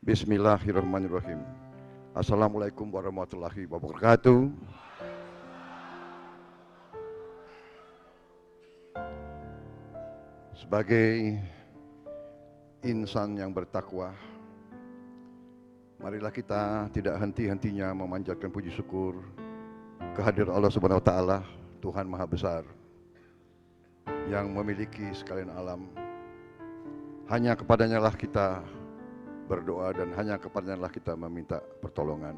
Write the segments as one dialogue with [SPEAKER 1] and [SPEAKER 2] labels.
[SPEAKER 1] Bismillahirrahmanirrahim. Assalamualaikum warahmatullahi wabarakatuh. Sebagai insan yang bertakwa, marilah kita tidak henti-hentinya memanjatkan puji syukur kehadirat Allah Subhanahu wa taala, Tuhan Maha Besar yang memiliki sekalian alam. Hanya kepadanya lah kita berdoa dan hanya kepadanya lah kita meminta pertolongan.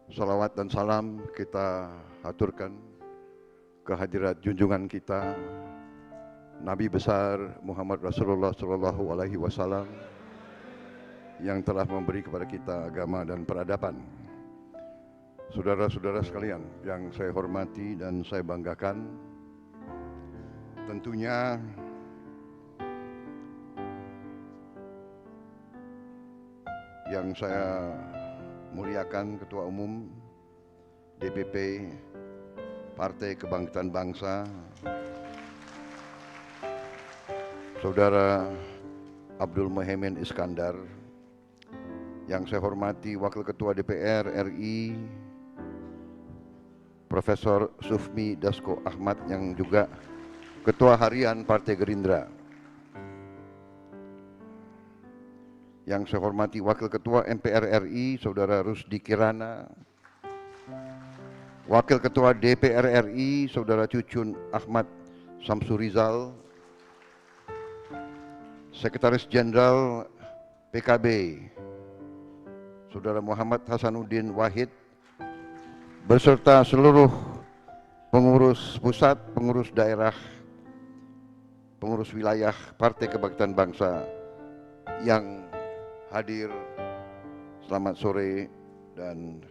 [SPEAKER 1] Salawat dan salam kita haturkan kehadirat junjungan kita Nabi besar Muhammad Rasulullah Shallallahu Alaihi Wasallam yang telah memberi kepada kita agama dan peradaban. Saudara-saudara sekalian yang saya hormati dan saya banggakan, tentunya yang saya muliakan Ketua Umum DPP Partai Kebangkitan Bangsa, Saudara Abdul Muhaimin Iskandar, yang saya hormati Wakil Ketua DPR RI Profesor Sufmi Dasko Ahmad yang juga Ketua Harian Partai Gerindra, yang saya hormati Wakil Ketua MPR RI Saudara Rusdi Kirana, Wakil Ketua DPR RI Saudara Cucun Ahmad Samsurizal, Sekretaris Jenderal PKB Saudara Muhammad Hasanuddin Wahid, beserta seluruh pengurus pusat, pengurus daerah, pengurus wilayah Partai Kebangkitan Bangsa yang hadir. Selamat sore dan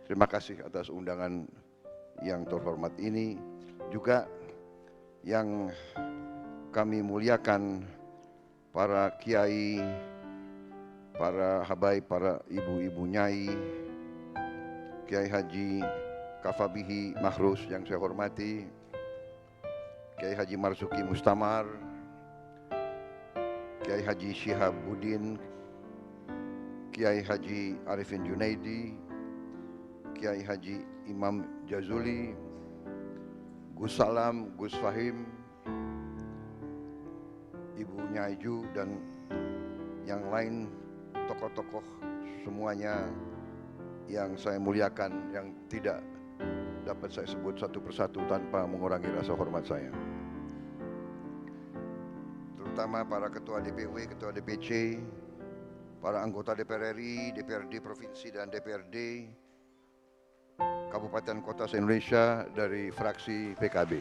[SPEAKER 1] terima kasih atas undangan yang terhormat ini. Juga yang kami muliakan para kiai, para habaib, para ibu-ibu nyai, Kiai Haji Kafabihi Mahrus yang saya hormati, Kiai Haji Marzuki Mustamar, Kiai Haji Syihabuddin, Kiai Haji Arifin Junaidi, Kiai Haji Imam Jazuli, Gus Salam, Gus Fahim, Ibu Nyaiju dan yang lain tokoh-tokoh semuanya yang saya muliakan, yang tidak dapat saya sebut satu persatu tanpa mengurangi rasa hormat saya. Terutama para ketua DPW, ketua DPC, para anggota DPR RI, DPRD Provinsi dan DPRD Kabupaten Kota se-Indonesia dari fraksi PKB.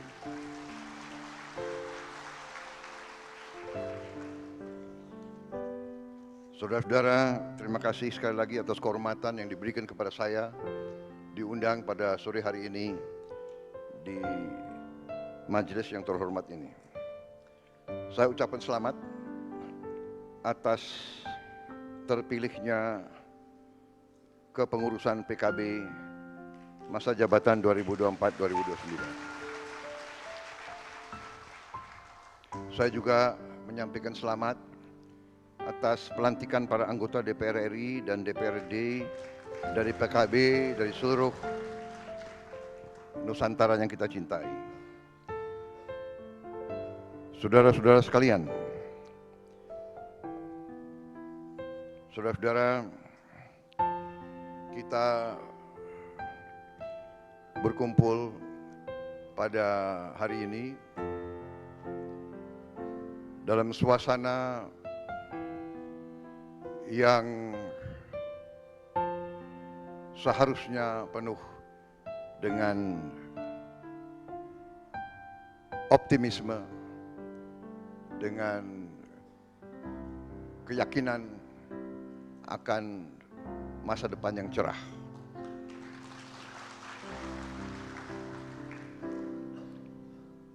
[SPEAKER 1] Saudara-saudara, terima kasih sekali lagi atas kehormatan yang diberikan kepada saya diundang pada sore hari ini di majelis yang terhormat ini. Saya ucapkan selamat atas terpilihnya kepengurusan PKB masa jabatan 2024-2029. Saya juga menyampaikan selamat atas pelantikan para anggota DPR RI dan DPRD dari PKB, dari seluruh Nusantara yang kita cintai. Saudara-saudara sekalian, saudara-saudara, kita berkumpul pada hari ini dalam suasana yang seharusnya penuh dengan optimisme, dengan keyakinan akan masa depan yang cerah.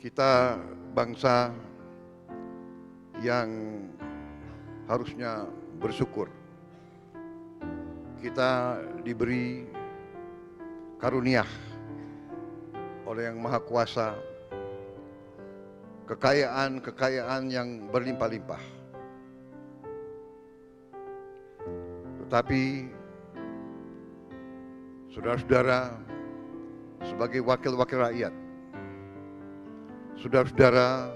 [SPEAKER 1] Kita bangsa yang harusnya bersyukur. Kita diberi karunia oleh Yang Maha Kuasa kekayaan yang berlimpah-limpah. Tetapi saudara-saudara sebagai wakil-wakil rakyat, saudara-saudara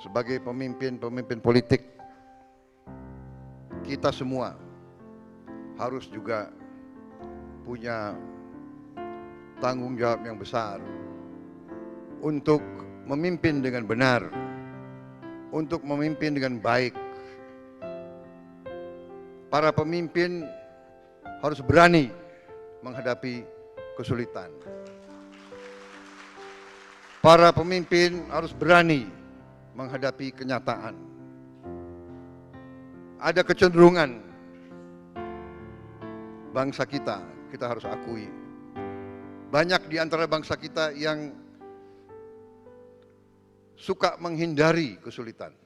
[SPEAKER 1] sebagai pemimpin-pemimpin politik, kita semua harus juga punya tanggung jawab yang besar untuk memimpin dengan benar, untuk memimpin dengan baik. Para pemimpin harus berani menghadapi kesulitan. Para pemimpin harus berani menghadapi kenyataan. Ada kecenderungan bangsa kita harus akui, banyak di antara bangsa kita yang suka menghindari kesulitan.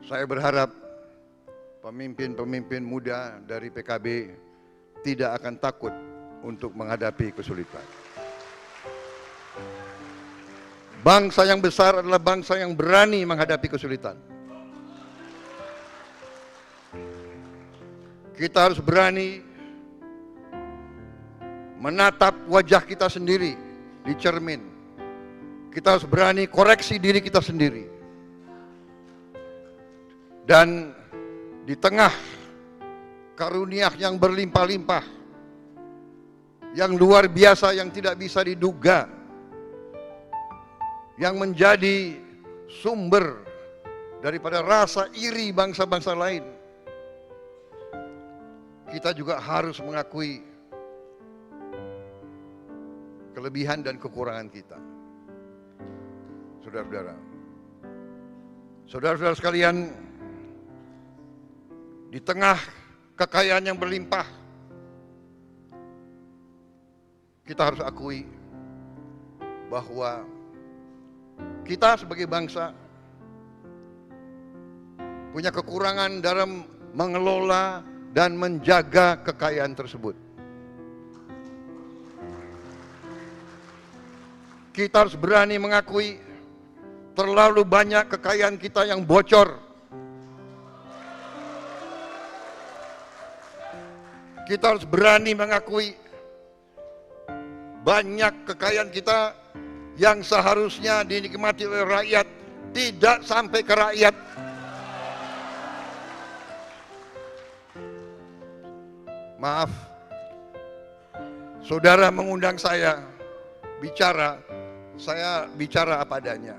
[SPEAKER 1] Saya berharap pemimpin-pemimpin muda dari PKB tidak akan takut untuk menghadapi kesulitan. Bangsa yang besar adalah bangsa yang berani menghadapi kesulitan. Kita harus berani menatap wajah kita sendiri di cermin. Kita harus berani koreksi diri kita sendiri. Dan di tengah karunia yang berlimpah-limpah, yang luar biasa, yang tidak bisa diduga, yang menjadi sumber daripada rasa iri bangsa-bangsa lain, kita juga harus mengakui kelebihan dan kekurangan kita. Saudara-saudara, saudara-saudara sekalian, di tengah kekayaan yang berlimpah, kita harus akui bahwa kita sebagai bangsa punya kekurangan dalam mengelola dan menjaga kekayaan tersebut. Kita harus berani mengakui terlalu banyak kekayaan kita yang bocor. Kita harus berani mengakui banyak kekayaan kita yang seharusnya dinikmati oleh rakyat tidak sampai ke rakyat. Maaf, saudara mengundang saya bicara apa adanya.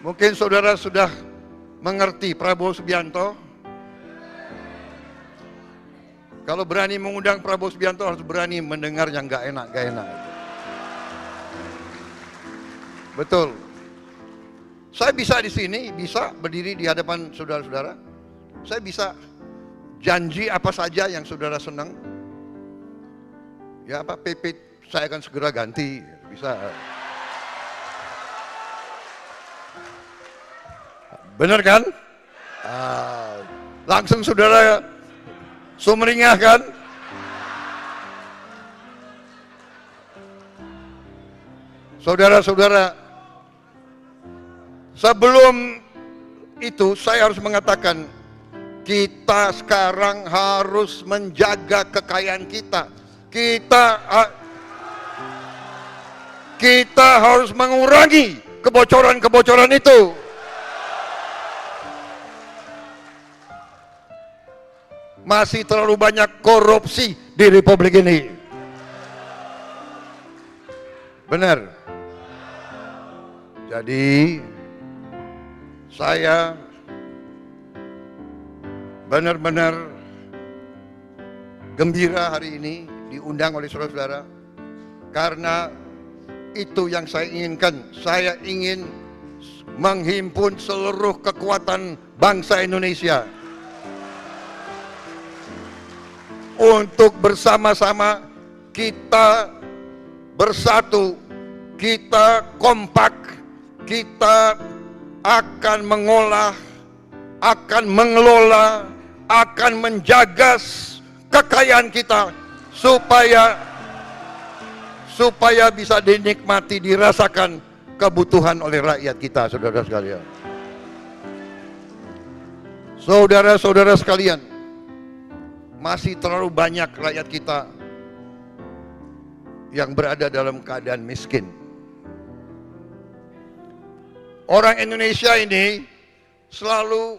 [SPEAKER 1] Mungkin saudara sudah mengerti Prabowo Subianto. Kalau berani mengundang Prabowo Subianto harus berani mendengar yang gak enak. Betul. Saya bisa di sini, bisa berdiri di hadapan saudara-saudara. Saya bisa janji apa saja yang saudara senang. Ya, PP saya akan segera ganti, bisa. Benar kan? Langsung saudara sumringah kan? Saudara-saudara, sebelum itu saya harus mengatakan, kita sekarang harus menjaga kekayaan kita. Kita harus mengurangi kebocoran-kebocoran itu. Masih terlalu banyak korupsi di Republik ini. Benar. Jadi saya benar-benar gembira hari ini diundang oleh saudara-saudara, karena itu yang saya inginkan. Saya ingin menghimpun seluruh kekuatan bangsa Indonesia untuk bersama-sama kita bersatu, kita kompak, kita akan mengolah, akan mengelola, akan menjaga kekayaan kita supaya bisa dinikmati, dirasakan kebutuhan oleh rakyat kita, saudara sekalian. Saudara-saudara sekalian, masih terlalu banyak rakyat kita yang berada dalam keadaan miskin. Orang Indonesia ini selalu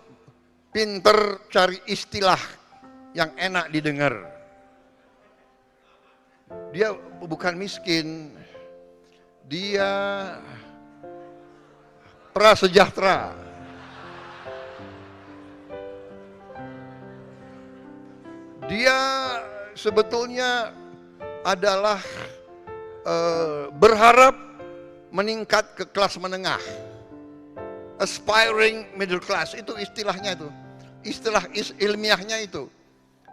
[SPEAKER 1] pinter cari istilah yang enak didengar. Dia bukan miskin, dia prasejahtera. Dia sebetulnya adalah berharap meningkat ke kelas menengah, aspiring middle class, itu istilahnya itu, istilah ilmiahnya itu,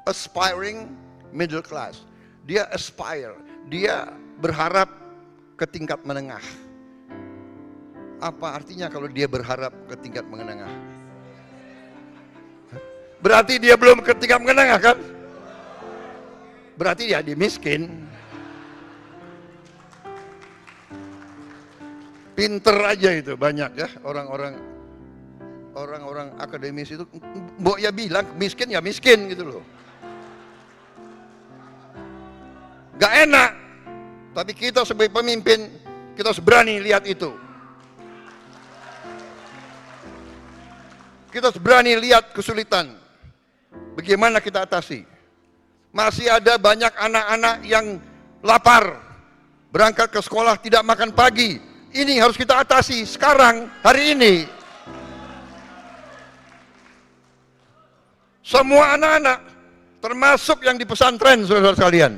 [SPEAKER 1] aspiring middle class. Dia aspire, dia berharap ke tingkat menengah. Apa artinya kalau dia berharap ke tingkat menengah? Berarti dia belum ke tingkat menengah kan? Berarti dia miskin. Pinter aja itu banyak ya orang-orang akademis itu, mbok ya bilang miskin ya miskin gitu loh. Gak enak, tapi kita sebagai pemimpin kita harus berani lihat itu. Kita harus berani lihat kesulitan. Bagaimana kita atasi? Masih ada banyak anak-anak yang lapar, berangkat ke sekolah tidak makan pagi. Ini harus kita atasi sekarang, hari ini. Semua anak-anak, termasuk yang di pesantren, saudara sekalian.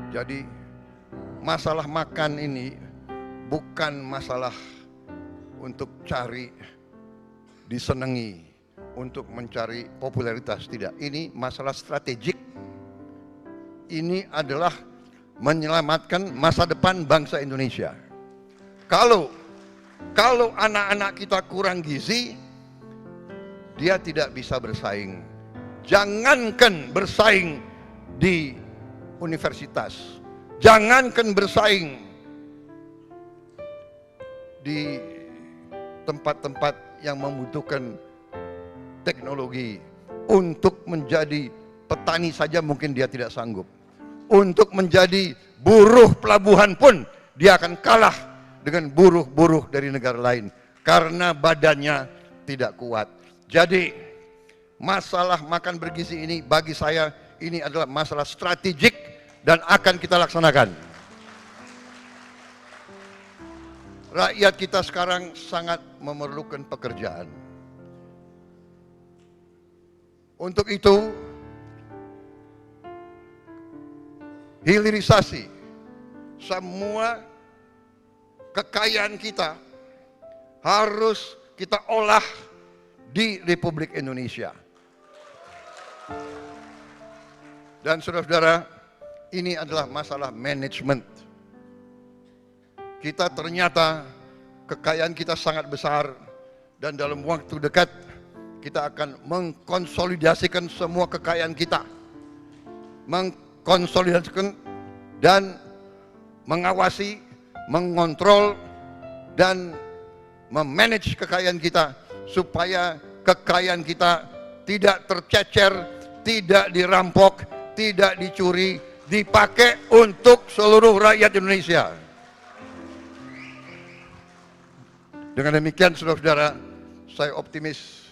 [SPEAKER 1] Jadi masalah makan ini bukan masalah untuk cari disenangi, untuk mencari popularitas, tidak. Ini masalah strategik. Ini adalah menyelamatkan masa depan bangsa Indonesia. Kalau anak-anak kita kurang gizi, dia tidak bisa bersaing. Jangankan bersaing di universitas, jangankan bersaing di tempat-tempat yang membutuhkan teknologi. Untuk menjadi petani saja mungkin dia tidak sanggup. Untuk menjadi buruh pelabuhan pun dia akan kalah dengan buruh-buruh dari negara lain karena badannya tidak kuat. Jadi masalah makan bergizi ini bagi saya ini adalah masalah strategik dan akan kita laksanakan. Rakyat kita sekarang sangat memerlukan pekerjaan. Untuk itu, hilirisasi semua kekayaan kita harus kita olah di Republik Indonesia. Dan saudara-saudara, ini adalah masalah manajemen. Kita ternyata kekayaan kita sangat besar dan dalam waktu dekat kita akan mengkonsolidasikan semua kekayaan kita. Mengkonsolidasikan dan mengawasi, mengontrol dan memanage kekayaan kita supaya kekayaan kita tidak tercecer, tidak dirampok, tidak dicuri, dipakai untuk seluruh rakyat Indonesia. Dengan demikian saudara-saudara, saya optimis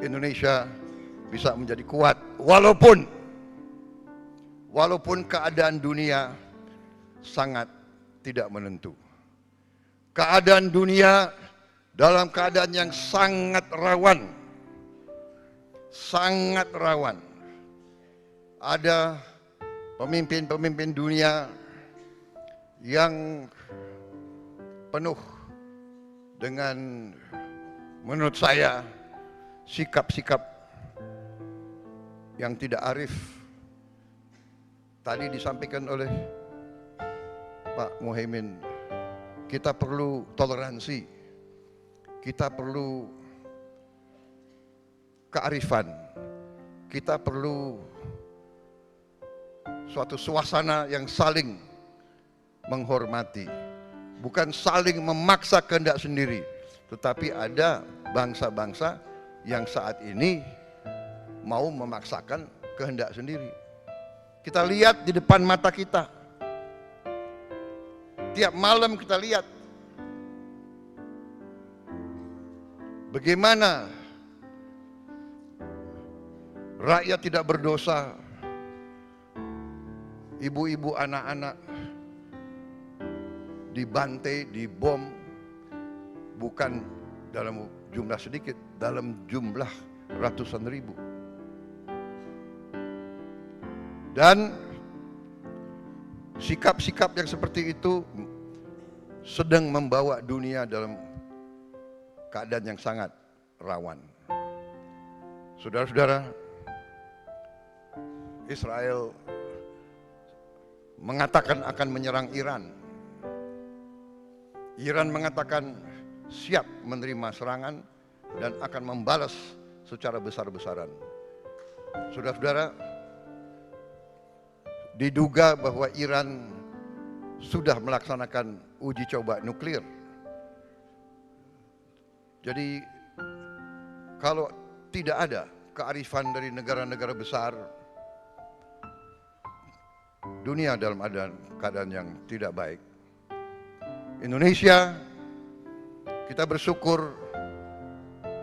[SPEAKER 1] Indonesia bisa menjadi kuat walaupun keadaan dunia sangat tidak menentu. Keadaan dunia dalam keadaan yang sangat rawan. Sangat rawan. Ada pemimpin-pemimpin dunia yang penuh dengan menurut saya sikap-sikap yang tidak arif. Tadi disampaikan oleh Pak Muhaimin, kita perlu toleransi, kita perlu kearifan, kita perlu suatu suasana yang saling menghormati. bukan saling memaksa kehendak sendiri, tetapi ada bangsa-bangsa yang saat ini mau memaksakan kehendak sendiri. Kita lihat di depan mata kita, tiap malam kita lihat bagaimana rakyat tidak berdosa, ibu-ibu, anak-anak dibantai, dibom, bukan dalam jumlah sedikit, dalam jumlah ratusan ribu. Dan sikap-sikap yang seperti itu sedang membawa dunia dalam keadaan yang sangat rawan. Saudara-saudara, Israel mengatakan akan menyerang Iran. Iran mengatakan siap menerima serangan dan akan membalas secara besar-besaran. Saudara-saudara, diduga bahwa Iran sudah melaksanakan uji coba nuklir. Jadi kalau tidak ada kearifan dari negara-negara besar, dunia dalam keadaan yang tidak baik. Indonesia, kita bersyukur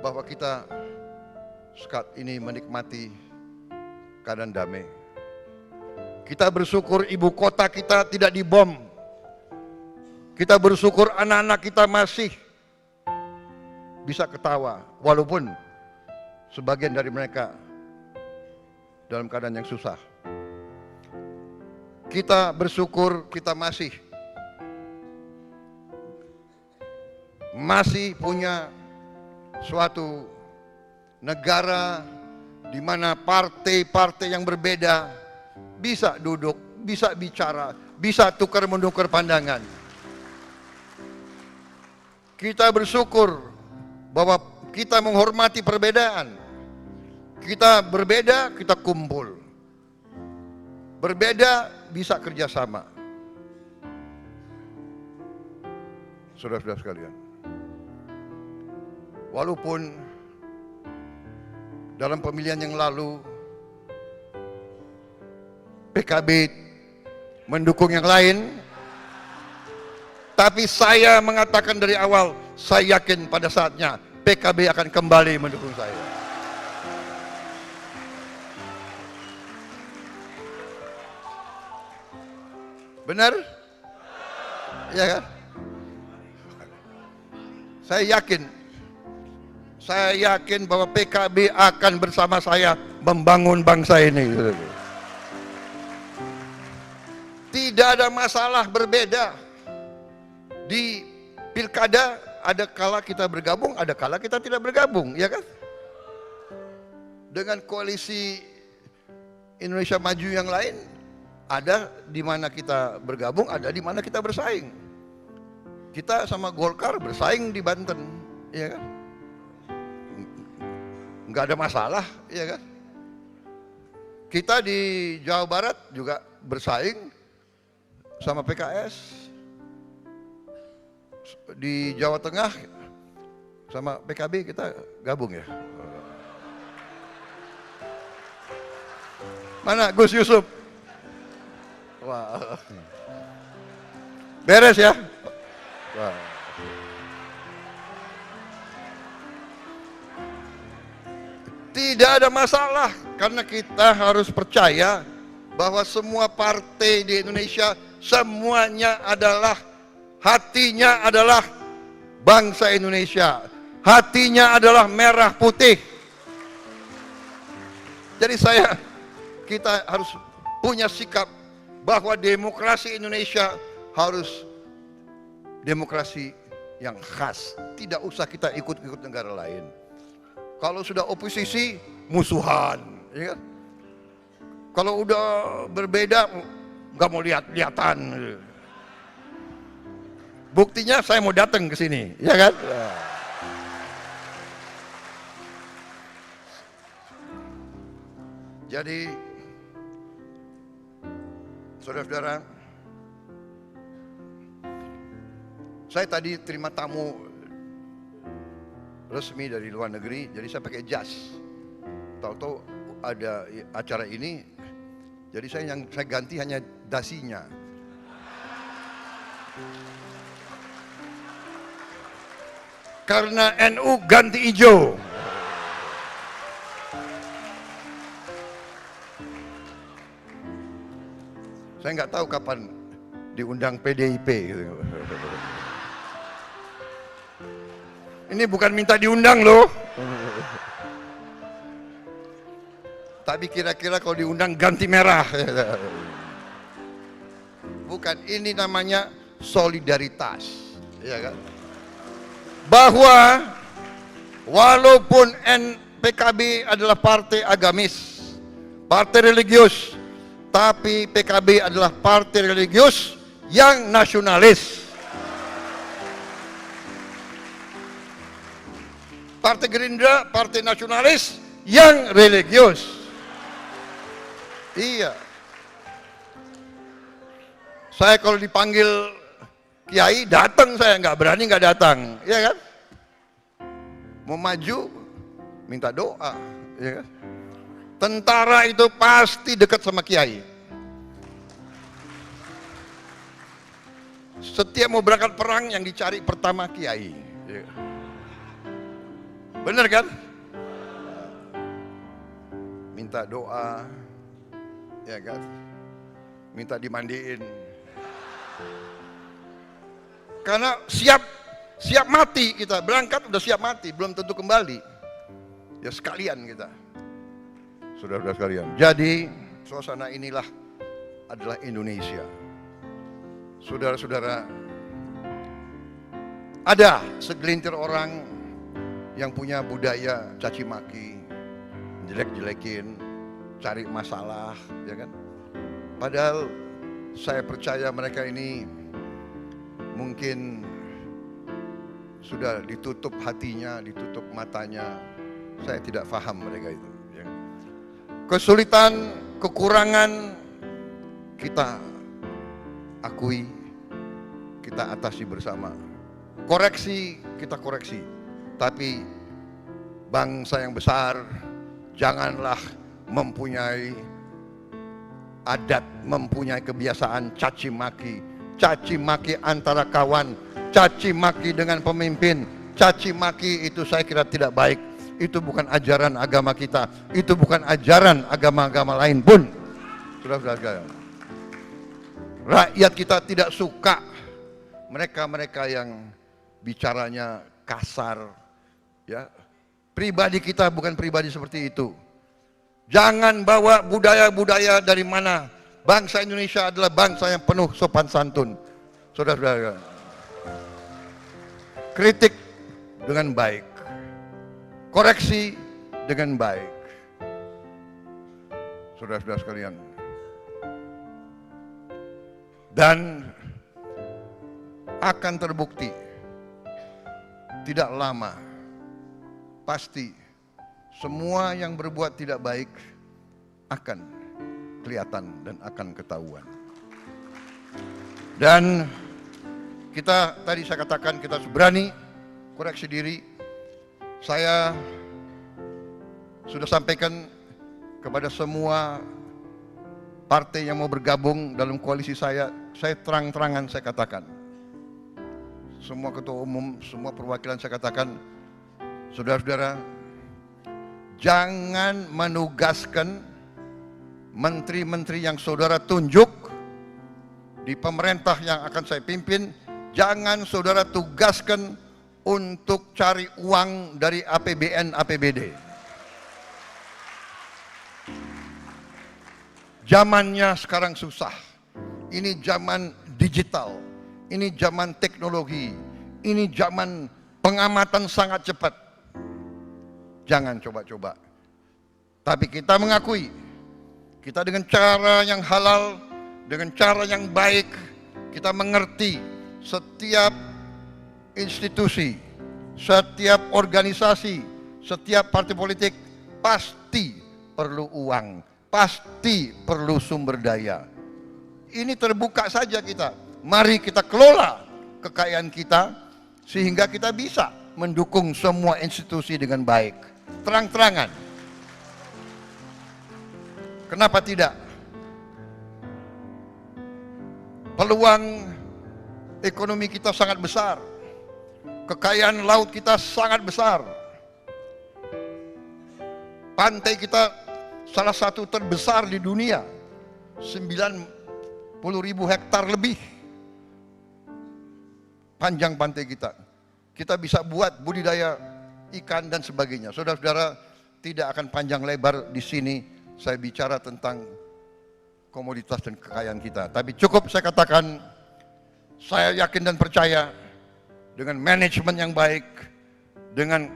[SPEAKER 1] bahwa kita saat ini menikmati keadaan damai. Kita bersyukur ibu kota kita tidak dibom. Kita bersyukur anak-anak kita masih bisa ketawa, walaupun sebagian dari mereka dalam keadaan yang susah. Kita bersyukur kita masih punya suatu negara di mana partai-partai yang berbeda bisa duduk, bisa bicara, bisa tukar-menukar pandangan. Kita bersyukur bahwa kita menghormati perbedaan. Kita berbeda, kita kumpul. Berbeda, bisa kerjasama. Saudara-saudara sekalian, walaupun dalam pemilihan yang lalu PKB mendukung yang lain, tapi saya mengatakan dari awal, saya yakin pada saatnya PKB akan kembali mendukung saya. Benar? Ya kan? Saya yakin bahwa PKB akan bersama saya membangun bangsa ini. Tidak ada masalah berbeda. Di pilkada ada kala kita bergabung, ada kala kita tidak bergabung, ya kan? Dengan koalisi Indonesia Maju yang lain, ada di mana kita bergabung, ada di mana kita bersaing. Kita sama Golkar bersaing di Banten, ya kan? Nggak ada masalah, ya kan? Kita di Jawa Barat juga bersaing sama PKS, di Jawa Tengah sama PKB kita gabung ya. Mana Gus Yusuf? Wah, beres ya. Wah. Tidak ada masalah karena kita harus percaya bahwa semua partai di Indonesia semuanya adalah hatinya adalah bangsa Indonesia. Hatinya adalah merah putih. Jadi kita harus punya sikap bahwa demokrasi Indonesia harus demokrasi yang khas. Tidak usah kita ikut-ikut negara lain. Kalau sudah oposisi, musuhan, ya kan? Kalau udah berbeda, nggak mau lihat-lihatan. Buktinya saya mau datang ke sini, ya kan? Jadi, saudara-saudara, Saya tadi terima tamu resmi dari luar negeri, jadi saya pakai jas. Tahu-tahu ada acara ini, jadi saya ganti hanya dasinya. Karena NU ganti hijau. Saya nggak tahu kapan diundang PDIP. Ini bukan minta diundang loh. Tapi kira-kira kalau diundang ganti merah. Bukan, ini namanya solidaritas. Ya kan? Bahwa walaupun PKB adalah partai agamis, partai religius, tapi PKB adalah partai religius yang nasionalis. Partai Gerindra, partai nasionalis yang religius. Iya. Saya kalau dipanggil kiai datang, saya nggak berani nggak datang, ya kan? Mau maju, minta doa, ya kan? Tentara itu pasti dekat sama kiai. Setiap mau berangkat perang yang dicari pertama kiai. Ya. Bener kan? Minta doa, ya kan? Minta dimandiin. Karena siap mati kita, berangkat udah siap mati, belum tentu kembali. Ya sekalian kita. Saudara-saudara sekalian. Jadi suasana inilah adalah Indonesia. Saudara-saudara, ada segelintir orang yang punya budaya caci maki, jelek-jelekin, cari masalah, ya kan? Padahal saya percaya mereka ini mungkin sudah ditutup hatinya, ditutup matanya. Saya tidak paham mereka itu. Ya. Kesulitan, kekurangan kita akui, kita atasi bersama. Koreksi, kita koreksi. Tapi bangsa yang besar janganlah mempunyai adat, mempunyai kebiasaan caci maki antara kawan, caci maki dengan pemimpin, caci maki itu saya kira tidak baik. Itu bukan ajaran agama kita, itu bukan ajaran agama-agama lain pun. Saudara-saudara, rakyat kita tidak suka mereka-mereka yang bicaranya kasar, ya. Pribadi kita bukan pribadi seperti itu. Jangan bawa budaya-budaya dari mana. Bangsa Indonesia adalah bangsa yang penuh sopan santun. Saudara-saudara, kritik dengan baik, koreksi dengan baik. Saudara-saudara sekalian, dan akan terbukti tidak lama, pasti semua yang berbuat tidak baik akan kelihatan dan akan ketahuan. Dan kita tadi saya katakan kita berani koreksi diri. Saya sudah sampaikan kepada semua partai yang mau bergabung dalam koalisi saya terang-terangan saya katakan. Semua ketua umum, semua perwakilan saya katakan, saudara-saudara, jangan menugaskan menteri-menteri yang saudara tunjuk di pemerintah yang akan saya pimpin, jangan saudara tugaskan untuk cari uang dari APBN, APBD. Zamannya sekarang susah. Ini zaman digital, ini zaman teknologi, ini zaman pengamatan sangat cepat. Jangan coba-coba. Tapi kita mengakui, kita dengan cara yang halal, dengan cara yang baik, kita mengerti setiap institusi, setiap organisasi, setiap partai politik pasti perlu uang, pasti perlu sumber daya. Ini terbuka saja kita. Mari kita kelola kekayaan kita sehingga kita bisa mendukung semua institusi dengan baik, terang-terangan. Kenapa tidak? Peluang ekonomi kita sangat besar, kekayaan laut kita sangat besar, pantai kita salah satu terbesar di dunia, 90.000 hektar lebih panjang pantai kita. Kita bisa buat budidaya ikan dan sebagainya. Saudara-saudara, tidak akan panjang lebar di sini saya bicara tentang komoditas dan kekayaan kita. Tapi cukup saya katakan, saya yakin dan percaya dengan manajemen yang baik, dengan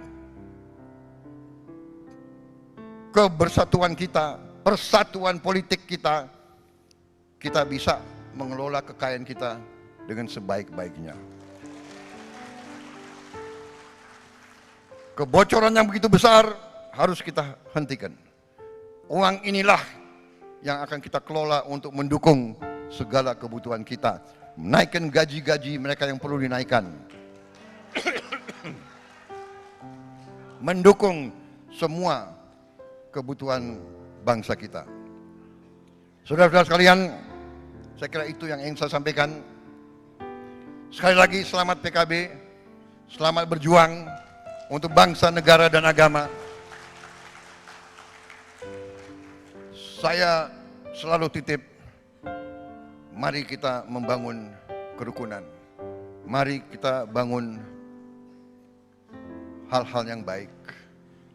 [SPEAKER 1] kebersatuan kita, persatuan politik kita, kita bisa mengelola kekayaan kita dengan sebaik-baiknya. Kebocoran yang begitu besar harus kita hentikan. Uang inilah yang akan kita kelola untuk mendukung segala kebutuhan kita. Menaikkan gaji-gaji mereka yang perlu dinaikkan. Mendukung semua kebutuhan bangsa kita. Saudara-saudara sekalian, saya kira itu yang ingin saya sampaikan. Sekali lagi selamat PKB, selamat berjuang untuk bangsa, negara, dan agama. Saya selalu titip, mari kita membangun kerukunan. Mari kita bangun hal-hal yang baik.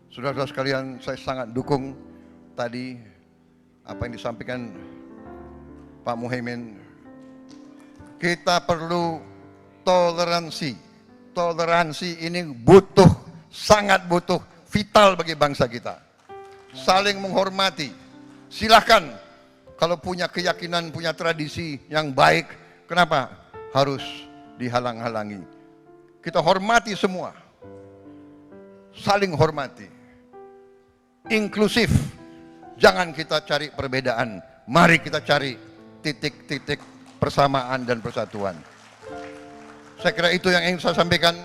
[SPEAKER 1] Saudara-saudara sekalian, saya sangat dukung tadi apa yang disampaikan Pak Muhaimin. Kita perlu toleransi. Toleransi ini butuh, sangat butuh, vital bagi bangsa kita. Saling menghormati. Silahkan kalau punya keyakinan, punya tradisi yang baik, kenapa harus dihalang-halangi? Kita hormati semua. Saling hormati. Inklusif. Jangan kita cari perbedaan. Mari kita cari titik-titik persamaan dan persatuan. Saya kira itu yang ingin saya sampaikan.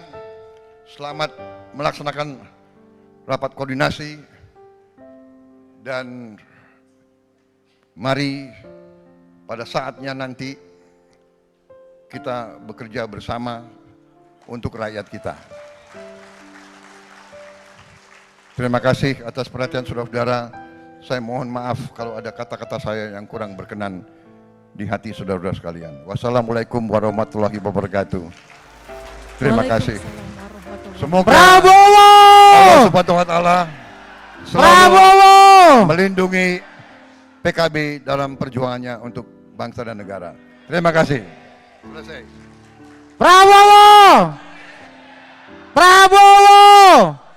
[SPEAKER 1] Selamat melaksanakan rapat koordinasi. Dan mari pada saatnya nanti kita bekerja bersama untuk rakyat kita. Terima kasih atas perhatian saudara-saudara. Saya mohon maaf kalau ada kata-kata saya yang kurang berkenan di hati saudara-saudara sekalian. Wassalamualaikum warahmatullahi wabarakatuh. Terima kasih. Semoga Allah Subhanahu wa taala selalu melindungi PKB dalam perjuangannya untuk bangsa dan negara. Terima kasih. Selesai.
[SPEAKER 2] Prabowo! Prabowo!